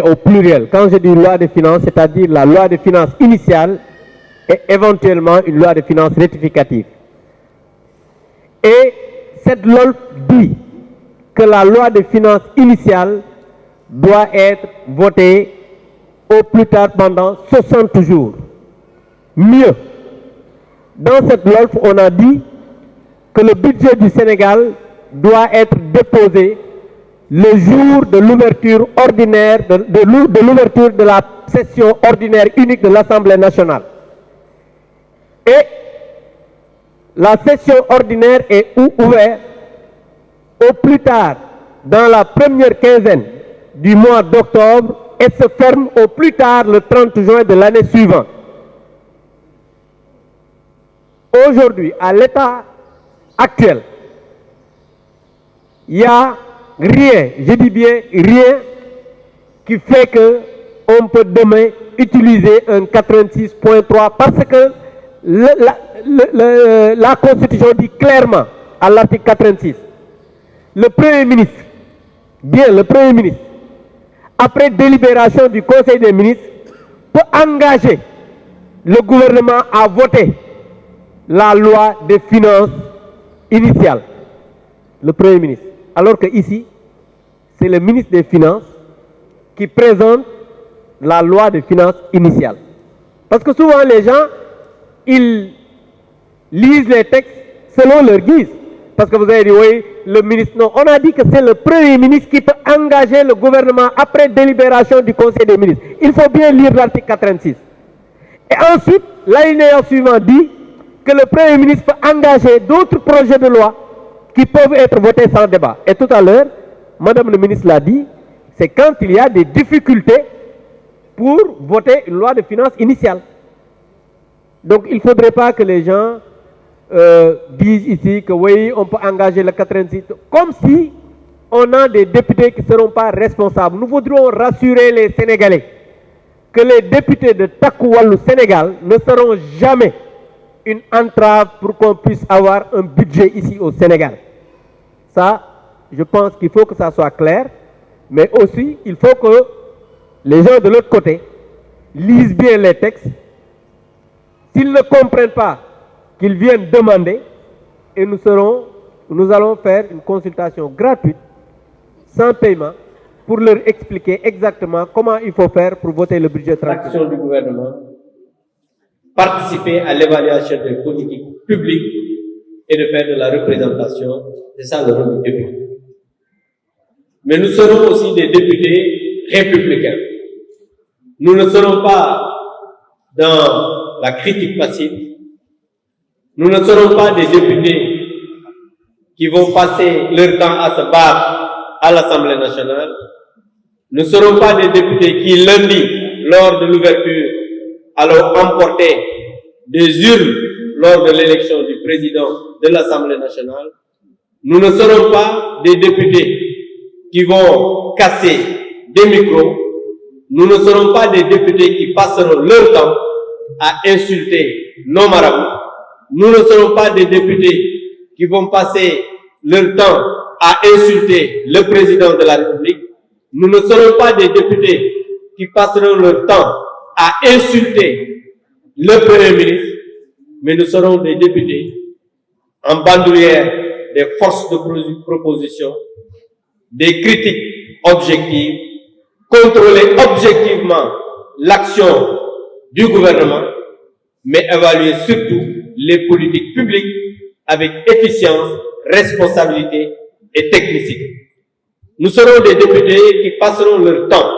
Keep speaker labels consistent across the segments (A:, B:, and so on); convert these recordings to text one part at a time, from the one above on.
A: au pluriel. Quand je dis loi de finances, c'est-à-dire la loi de finances initiale et éventuellement une loi de finances rectificative. Et cette LOLF dit que la loi de finances initiale doit être votée au plus tard pendant 60 jours. Mieux, dans cette LOLF, on a dit que le budget du Sénégal doit être déposé le jour de l'ouverture ordinaire, de l'ouverture de la session ordinaire unique de l'Assemblée nationale. Et la session ordinaire est ouverte au plus tard dans la première quinzaine du mois d'octobre et se ferme au plus tard le 30 juin de l'année suivante. Aujourd'hui, à l'état actuel, il n'y a rien, je dis bien rien, qui fait qu'on peut demain utiliser un 86.3 parce que la Constitution dit clairement à l'article 86, le Premier ministre, après délibération du Conseil des ministres, peut engager le gouvernement à voter la loi des finances initiale, le Premier ministre. Alors que ici, c'est le ministre des Finances qui présente la loi des finances initiale. Parce que souvent les gens, ils lisent les textes selon leur guise. Parce que vous avez dit, oui, le ministre, non. On a dit que c'est le Premier ministre qui peut engager le gouvernement après délibération du Conseil des ministres. Il faut bien lire l'article 86. Et ensuite, l'alinéa suivant dit que le Premier ministre peut engager d'autres projets de loi qui peuvent être votés sans débat. Et tout à l'heure, Madame le ministre l'a dit, c'est quand il y a des difficultés pour voter une loi de finances initiale. Donc il ne faudrait pas que les gens disent ici que oui, on peut engager le 86, comme si on a des députés qui ne seront pas responsables. Nous voudrions rassurer les Sénégalais que les députés de Taku Wallu Sénégal ne seront jamais une entrave pour qu'on puisse avoir un budget ici au Sénégal. Ça, je pense qu'il faut que ça soit clair, mais aussi il faut que les gens de l'autre côté lisent bien les textes. S'ils ne comprennent pas, qu'ils viennent demander et nous allons faire une consultation gratuite, sans paiement, pour leur expliquer exactement comment il faut faire pour voter le budget tranquille.
B: L'action du gouvernement, participer à l'évaluation des politiques publiques et de faire de la représentation, c'est ça le rôle du député. Mais nous serons aussi des députés républicains. Nous ne serons pas dans la critique facile. Nous ne serons pas des députés qui vont passer leur temps à se battre à l'Assemblée nationale. Nous ne serons pas des députés qui, lundi, lors de l'ouverture, allons emporter des urnes lors de l'élection du président de l'Assemblée nationale. Nous ne serons pas des députés qui vont casser des micros. Nous ne serons pas des députés qui passeront leur temps à insulter nos marabouts. Nous ne serons pas des députés qui vont passer leur temps à insulter le président de la République. Nous ne serons pas des députés qui passeront leur temps à insulter le Premier ministre, mais nous serons des députés en bandoulière des forces de proposition, des critiques objectives, contrôler objectivement l'action du gouvernement, mais évaluer surtout les politiques publiques avec efficience, responsabilité et technicité. Nous serons des députés qui passeront leur temps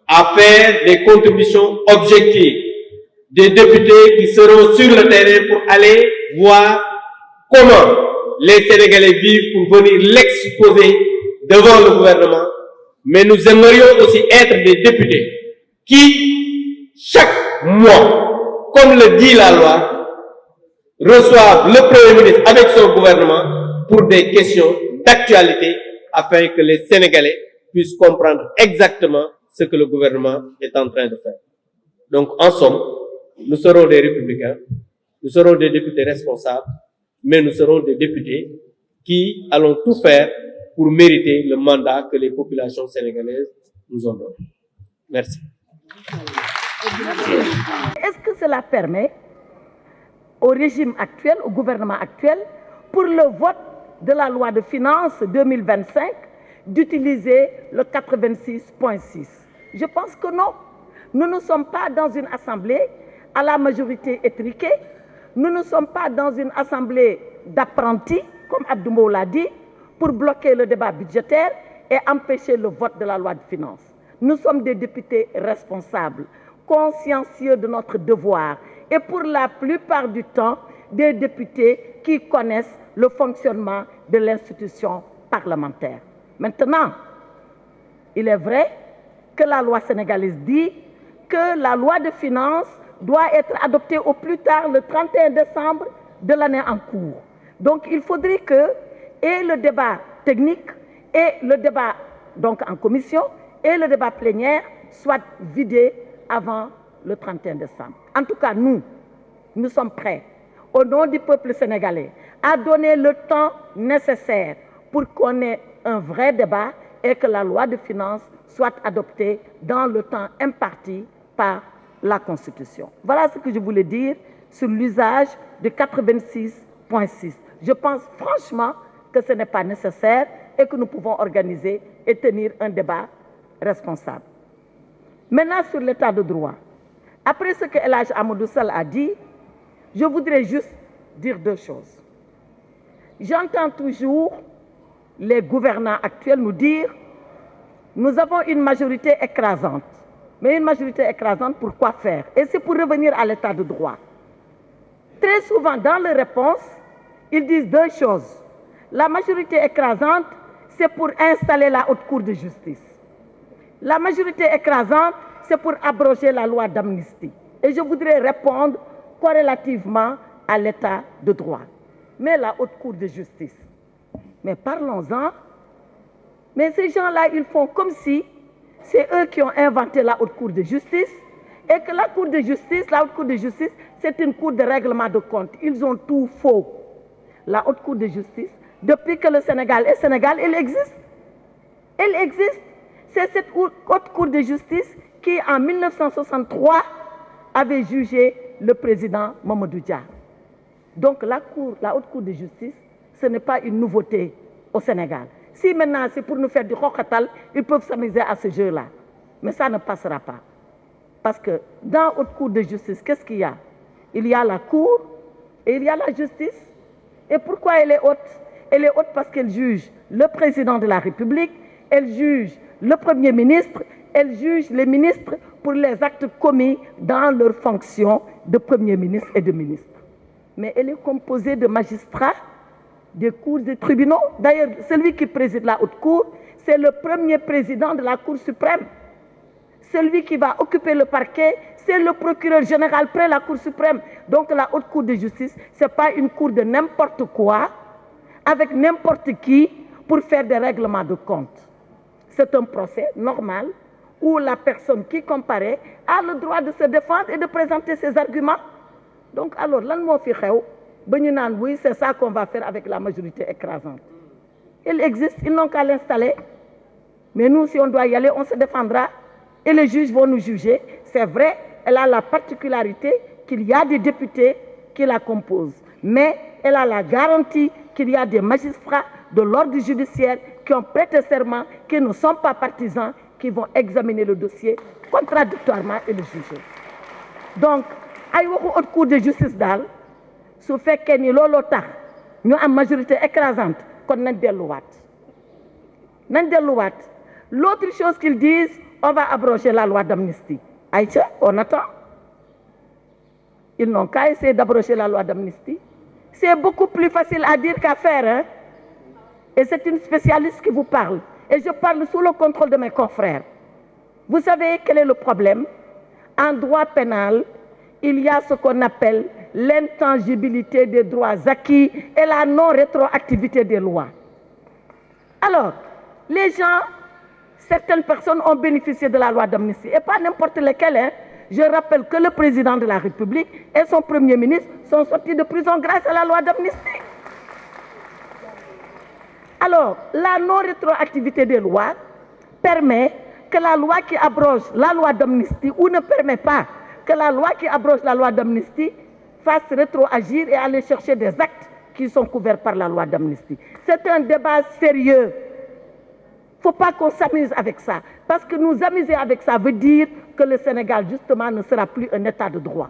B: à faire des contributions objectives, des députés qui seront sur le terrain pour aller voir comment les Sénégalais vivent pour venir l'exposer devant le gouvernement. Mais nous aimerions aussi être des députés qui, chaque mois, comme le dit la loi, reçoivent le Premier ministre avec son gouvernement pour des questions d'actualité afin que les Sénégalais puissent comprendre exactement ce que le gouvernement est en train de faire. Donc, en somme, nous serons des républicains, nous serons des députés responsables, mais nous serons des députés qui allons tout faire pour mériter le mandat que les populations sénégalaises nous ont donné. Merci.
C: Est-ce que cela permet au régime actuel, au gouvernement actuel, pour le vote de la loi de finances 2025, d'utiliser le 86.6? Je pense que non. Nous ne sommes pas dans une assemblée à la majorité étriquée. Nous ne sommes pas dans une assemblée d'apprentis, comme Abdoumou l'a dit, pour bloquer le débat budgétaire et empêcher le vote de la loi de finances. Nous sommes des députés responsables, consciencieux de notre devoir et pour la plupart du temps, des députés qui connaissent le fonctionnement de l'institution parlementaire. Maintenant, il est vrai que la loi sénégalaise dit que la loi de finances doit être adoptée au plus tard le 31 décembre de l'année en cours. Donc il faudrait que et le débat technique et le débat donc en commission et le débat plénière soient vidés avant le 31 décembre. En tout cas, nous sommes prêts, au nom du peuple sénégalais, à donner le temps nécessaire pour qu'on ait un vrai débat et que la loi de finances soit adoptée dans le temps imparti par la Constitution. Voilà ce que je voulais dire sur l'usage de 86.6. Je pense franchement que ce n'est pas nécessaire et que nous pouvons organiser et tenir un débat responsable. Maintenant, sur l'état de droit. Après ce que El Hadj Amadou Sall a dit, je voudrais juste dire deux choses. J'entends toujours les gouvernants actuels nous dire « Nous avons une majorité écrasante ». Mais une majorité écrasante, pour quoi faire? Et c'est pour revenir à l'état de droit. Très souvent, dans les réponses, ils disent deux choses. La majorité écrasante, c'est pour installer la haute cour de justice. La majorité écrasante, c'est pour abroger la loi d'amnistie. Et je voudrais répondre corrélativement à l'état de droit. Mais la haute cour de justice, mais parlons-en. Mais ces gens-là, ils font comme si c'est eux qui ont inventé la haute cour de justice et que la haute cour de justice, c'est une cour de règlement de compte. Ils ont tout faux. La haute cour de justice, depuis que le Sénégal est Sénégal, elle existe. Elle existe. C'est cette haute cour de justice qui, en 1963, avait jugé le président Mamadou Dia. Donc la haute cour de justice, ce n'est pas une nouveauté au Sénégal. Si maintenant c'est pour nous faire du khokatal, ils peuvent s'amuser à ce jeu-là. Mais ça ne passera pas. Parce que dans la haute cour de justice, qu'est-ce qu'il y a? Il y a la cour et il y a la justice. Et pourquoi elle est haute? Elle est haute parce qu'elle juge le président de la République, elle juge le Premier ministre, elle juge les ministres pour les actes commis dans leur fonction de Premier ministre et de ministre. Mais elle est composée de magistrats, des cours et tribunaux. D'ailleurs, celui qui préside la haute cour, c'est le premier président de la Cour suprême. Celui qui va occuper le parquet, c'est le procureur général près la Cour suprême. Donc la haute cour de justice, ce n'est pas une cour de n'importe quoi, avec n'importe qui, pour faire des règlements de compte. C'est un procès normal où la personne qui comparaît a le droit de se défendre et de présenter ses arguments. Donc alors, lan moo fi xew ba ñu naan oui, c'est ça qu'on va faire avec la majorité écrasante. Il existe, ils n'ont qu'à l'installer. Mais nous, si on doit y aller, on se défendra et les juges vont nous juger. C'est vrai, elle a la particularité qu'il y a des députés qui la composent. Mais elle a la garantie qu'il y a des magistrats de l'ordre judiciaire qui ont prêté serment, qui ne sont pas partisans, qui vont examiner le dossier contradictoirement et le juger. Donc, ay waxu haute cour de justice daal su fekkee ni looloo tax ñu am majorité écrasante kon nañ delluwaat. L'autre chose qu'ils disent, on va abroger la loi d'amnistie. Aïcha, on attend. Ils n'ont qu'à essayer d'abroger la loi d'amnistie. C'est beaucoup plus facile à dire qu'à faire. Hein? Et c'est une spécialiste qui vous parle. Et je parle sous le contrôle de mes confrères. Vous savez quel est le problème? En droit pénal, il y a ce qu'on appelle l'intangibilité des droits acquis et la non-rétroactivité des lois. Alors, les gens, certaines personnes ont bénéficié de la loi d'amnistie, et pas n'importe lesquelles. Hein. Je rappelle que le président de la République et son Premier ministre sont sortis de prison grâce à la loi d'amnistie. Alors, la non-rétroactivité des lois permet que la loi qui abroge la loi d'amnistie ou ne permet pas que la loi qui abroge la loi d'amnistie fasse rétroagir et aller chercher des actes qui sont couverts par la loi d'amnistie. C'est un débat sérieux. Il ne faut pas qu'on s'amuse avec ça. Parce que nous amuser avec ça veut dire que le Sénégal, justement, ne sera plus un état de droit.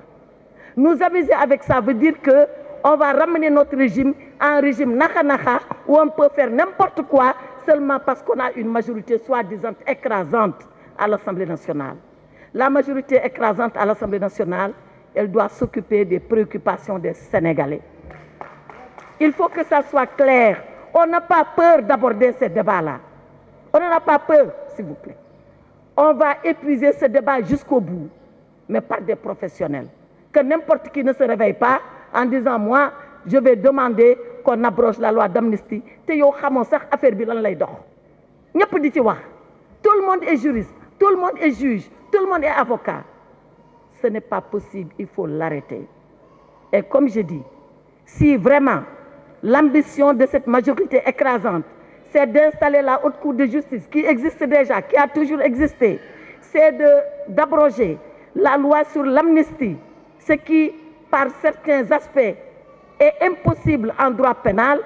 C: Nous amuser avec ça veut dire qu'on va ramener notre régime à un régime naka-naka où on peut faire n'importe quoi seulement parce qu'on a une majorité soi-disant écrasante à l'Assemblée nationale. La majorité écrasante à l'Assemblée nationale, elle doit s'occuper des préoccupations des Sénégalais. Il faut que ça soit clair. On n'a pas peur d'aborder ces débats-là. On n'en a pas peur, s'il vous plaît. On va épuiser ce débat jusqu'au bout, mais par des professionnels. Que n'importe qui ne se réveille pas en disant, moi, je vais demander qu'on abroge la loi d'amnistie. Te yow xamoo sax affaire bi lan lay dox. Ñëpp di ci wax. Tout le monde est juriste, tout le monde est juge, tout le monde est avocat. Ce n'est pas possible, il faut l'arrêter. Et comme je dis, si vraiment l'ambition de cette majorité écrasante, c'est d'installer la haute cour de justice qui existe déjà, qui a toujours existé, c'est d'abroger la loi sur l'amnistie, ce qui, par certains aspects, est impossible en droit pénal,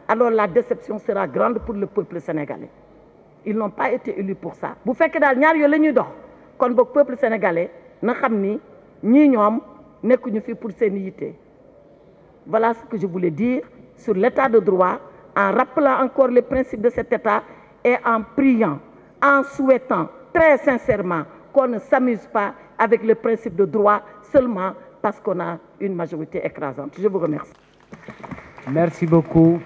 C: alors la déception sera grande pour le peuple sénégalais. Ils n'ont pas été élus pour ça. Vous faites que dans ñaar yo lañuy dox kon bok peuple sénégalais na xamni ñi ñom nekkuñu fi pour seen yitte. Voilà ce que je voulais dire sur l'état de droit, en rappelant encore les principes de cet état et en priant, en souhaitant très sincèrement qu'on ne s'amuse pas avec le principe de droit seulement parce qu'on a une majorité écrasante. Je vous remercie.
D: Merci beaucoup.